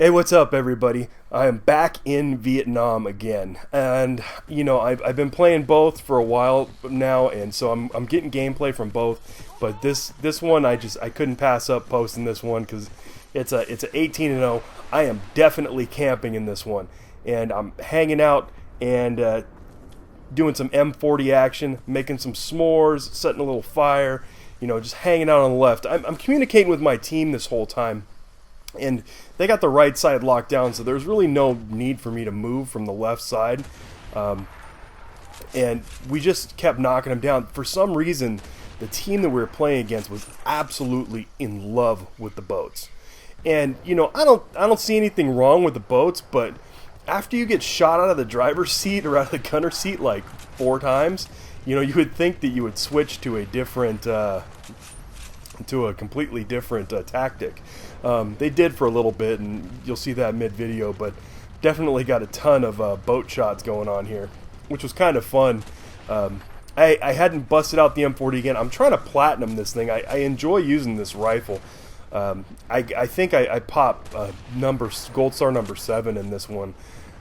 Hey, what's up, everybody? I am back in Vietnam again, and I've been playing both for a while now, and so I'm getting gameplay from both. But this one I couldn't pass up posting this one because it's a 18-0. I am definitely camping in this one, and I'm hanging out and doing some M40 action, making some s'mores, setting a little fire, just hanging out on the left. I'm communicating with my team this whole time. And they got the right side locked down, so there's really no need for me to move from the left side. And we just kept knocking them down. For some reason, the team that we were playing against was absolutely in love with the boats. And I don't see anything wrong with the boats, but after you get shot out of the driver's seat or out of the gunner seat like 4 times, you would think that you would switch to a different, to a completely different tactic. They did for a little bit, and you'll see that mid-video, but definitely got a ton of boat shots going on here, which was kind of fun. I hadn't busted out the M40 again. I'm trying to platinum this thing. I enjoy using this rifle. I think I pop Gold Star number 7 in this one.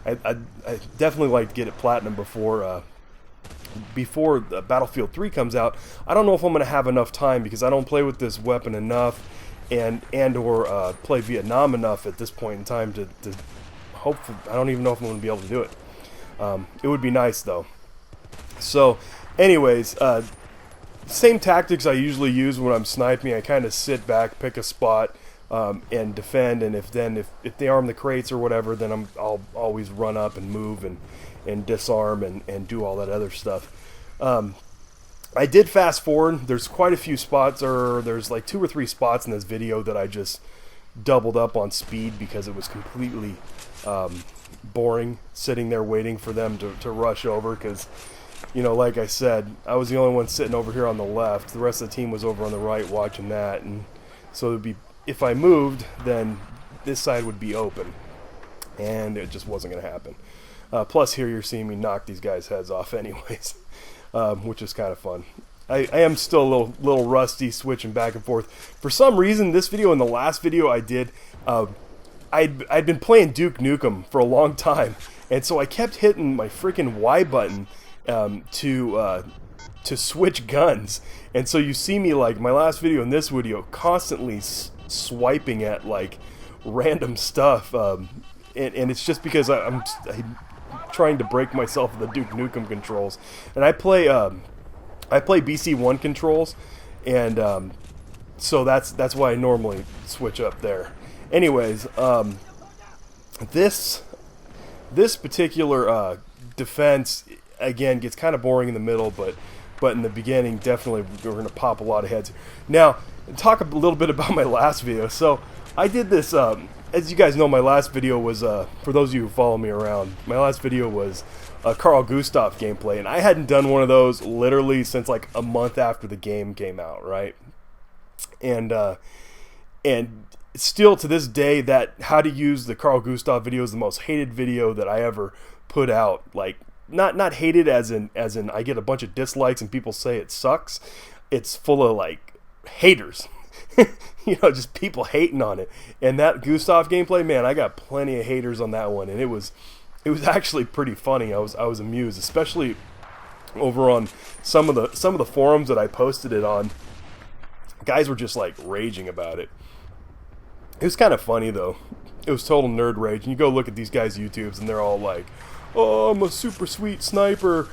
I definitely like to get it platinum before the Battlefield 3 comes out. I don't know if I'm going to have enough time because I don't play with this weapon enough or play Vietnam enough at this point in time to hopefully. I don't even know if I'm going to be able to do it. It would be nice though. So anyways, same tactics I usually use when I'm sniping. I kind of sit back, pick a spot, and defend, and if they arm the crates or whatever, then I'll always run up and move and disarm and do all that other stuff. I did fast forward. There's quite a few spots, or there's like 2 or 3 spots in this video that I just doubled up on speed because it was completely boring sitting there waiting for them to rush over because, like I said, I was the only one sitting over here on the left. The rest of the team was over on the right watching that, and so it would be, if I moved, then this side would be open, and it just wasn't going to happen. Plus here you're seeing me knock these guys' heads off anyways. Which is kind of fun. I am still a little rusty switching back and forth. For some reason, this video and the last video I did, I'd been playing Duke Nukem for a long time, and so I kept hitting my freaking Y button to switch guns. And so you see me, like my last video and this video, constantly swiping at like random stuff, and it's just because I'm trying to break myself with the Duke Nukem controls, and I play BC1 controls, and so that's why I normally switch up there. Anyways, this particular defense again gets kind of boring in the middle, but in the beginning definitely we're going to pop a lot of heads. Now, talk a little bit about my last video. So I did this. As you guys know, my last video was, for those of you who follow me around, my last video was a Carl Gustav gameplay, and I hadn't done one of those literally since like a month after the game came out, right? And still to this day, that how to use the Carl Gustav video is the most hated video that I ever put out. Like, not hated as in I get a bunch of dislikes and people say it sucks. It's full of like haters. Just people hating on it. And that Gustav gameplay, man, I got plenty of haters on that one, and it was actually pretty funny. I was amused, especially over on some of the forums that I posted it on. Guys were just like raging about it. It was kind of funny though. It was total nerd rage. And you go look at these guys' YouTubes, and they're all like, "Oh, I'm a super sweet sniper,"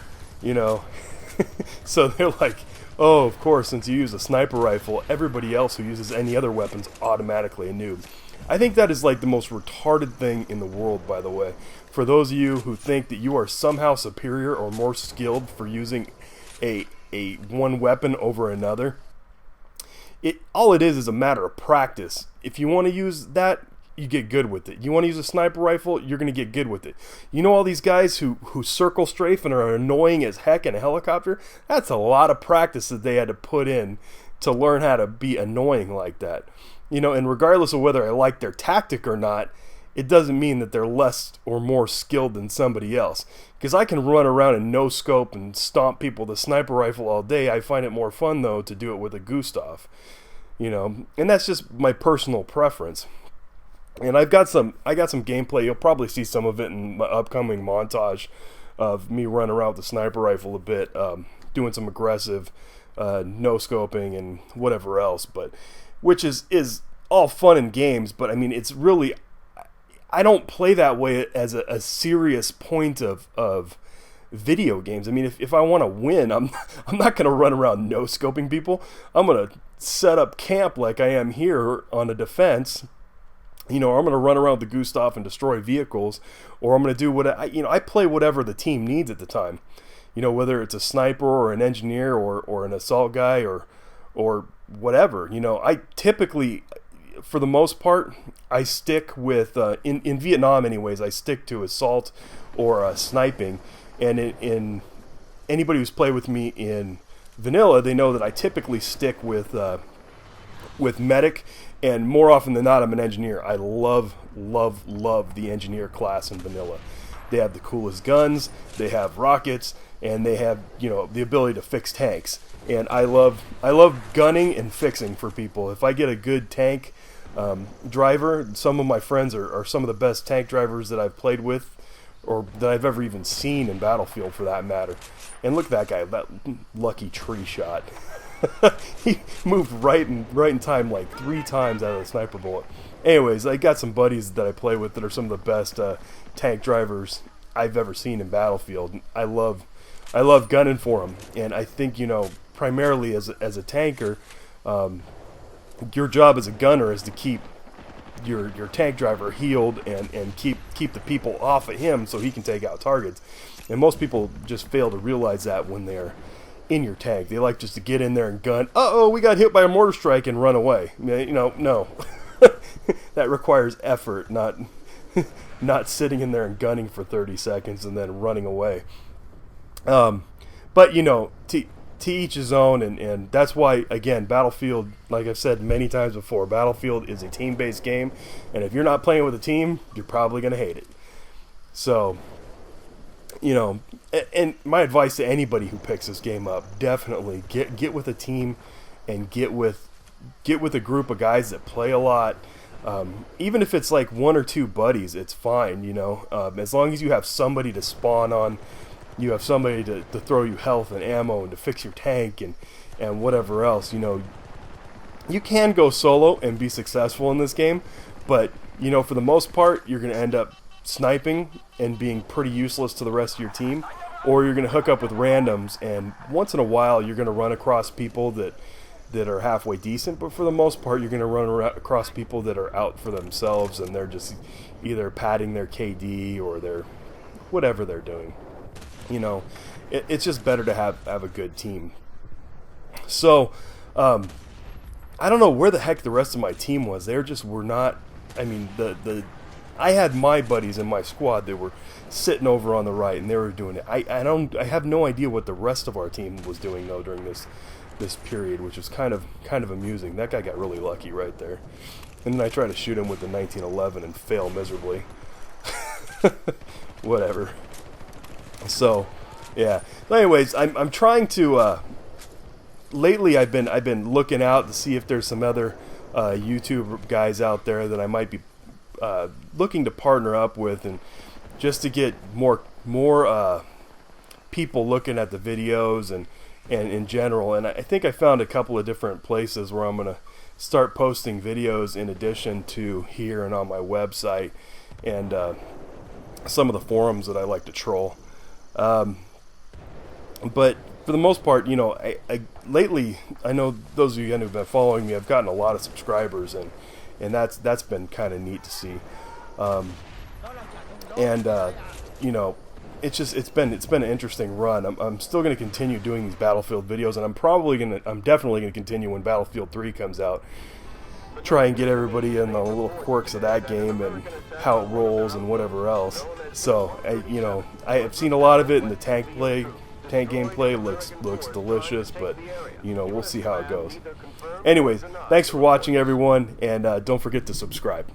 So they're like, oh, of course, since you use a sniper rifle, everybody else who uses any other weapon's automatically a noob. I think that is like the most retarded thing in the world, by the way. For those of you who think that you are somehow superior or more skilled for using a one weapon over another, all it is a matter of practice. If you want to use that, you get good with it. You want to use a sniper rifle, you're going to get good with it. All these guys who circle strafe and are annoying as heck in a helicopter, that's a lot of practice that they had to put in to learn how to be annoying like that. And regardless of whether I like their tactic or not, it doesn't mean that they're less or more skilled than somebody else. Because I can run around and no scope and stomp people with a sniper rifle all day. I find it more fun though to do it with a Gustav. And that's just my personal preference. And I got some gameplay. You'll probably see some of it in my upcoming montage of me running around with the sniper rifle a bit, doing some aggressive no scoping and whatever else. But which is all fun and games. But I mean, it's really, I don't play that way as a serious point of video games. I mean, if I want to win, I'm not going to run around no scoping people. I'm going to set up camp like I am here on a defense. You know, I'm going to run around with the Gustav and destroy vehicles, or I'm going to do what I play whatever the team needs at the time. You know, whether it's a sniper or an engineer or an assault guy or whatever. You know, I typically, for the most part, I stick with in Vietnam anyways. I stick to assault or sniping, and in anybody who's played with me in vanilla, they know that I typically stick with medic. And more often than not, I'm an engineer. I love the engineer class in vanilla. They have the coolest guns, they have rockets, and they have, you know, the ability to fix tanks. And I love gunning and fixing for people. If I get a good tank driver, some of my friends are some of the best tank drivers that I've played with, or that I've ever even seen in Battlefield for that matter. And look at that guy, that lucky tree shot. He moved right in time like 3 times out of the sniper bullet. Anyways, I got some buddies that I play with that are some of the best tank drivers I've ever seen in Battlefield. I love gunning for them, and I think, you know, primarily as a tanker, your job as a gunner is to keep your tank driver healed and keep the people off of him so he can take out targets. And most people just fail to realize that when they're in your tank. They like just to get in there and gun. Uh-oh, we got hit by a mortar strike, and run away. You know, no. That requires effort, not sitting in there and gunning for 30 seconds and then running away. But, you know, to each his own, and that's why, again, Battlefield, like I've said many times before, Battlefield is a team-based game, and if you're not playing with a team, you're probably going to hate it. So, you know, and my advice to anybody who picks this game up, definitely get with a team and get with a group of guys that play a lot. Even if it's like 1 or 2 buddies, it's fine, you know. As long as you have somebody to spawn on, you have somebody to throw you health and ammo and to fix your tank and whatever else, you know. You can go solo and be successful in this game, but, you know, for the most part, you're going to end up sniping and being pretty useless to the rest of your team, or you're going to hook up with randoms, and once in a while you're going to run across people that are halfway decent, but for the most part you're going to run across people that are out for themselves, and they're just either padding their KD or they're whatever they're doing. You know, it's just better to have a good team. So I don't know where the heck the rest of my team was. They were not, I mean, I had my buddies in my squad that were sitting over on the right, and they were doing it. I have no idea what the rest of our team was doing though during this period, which is kind of amusing. That guy got really lucky right there, and then I tried to shoot him with the 1911 and fail miserably. Whatever. So, yeah. But anyways, I'm trying to. Lately, I've been looking out to see if there's some other YouTube guys out there that I might be looking to partner up with, and just to get more people looking at the videos and in general. And I think I found a couple of different places where I'm going to start posting videos in addition to here and on my website and some of the forums that I like to troll. But for the most part, you know, I lately, I know those of you who've been following me, I've gotten a lot of subscribers, and that's been kind of neat to see. You know, it's been an interesting run. I'm still going to continue doing these Battlefield videos, and I'm definitely going to continue when Battlefield 3 comes out. Try and get everybody in the little quirks of that game and how it rolls and whatever else. So, you know, I have seen a lot of it, and the tank gameplay looks delicious, but, you know, we'll see how it goes. Anyways, thanks for watching, everyone, and don't forget to subscribe.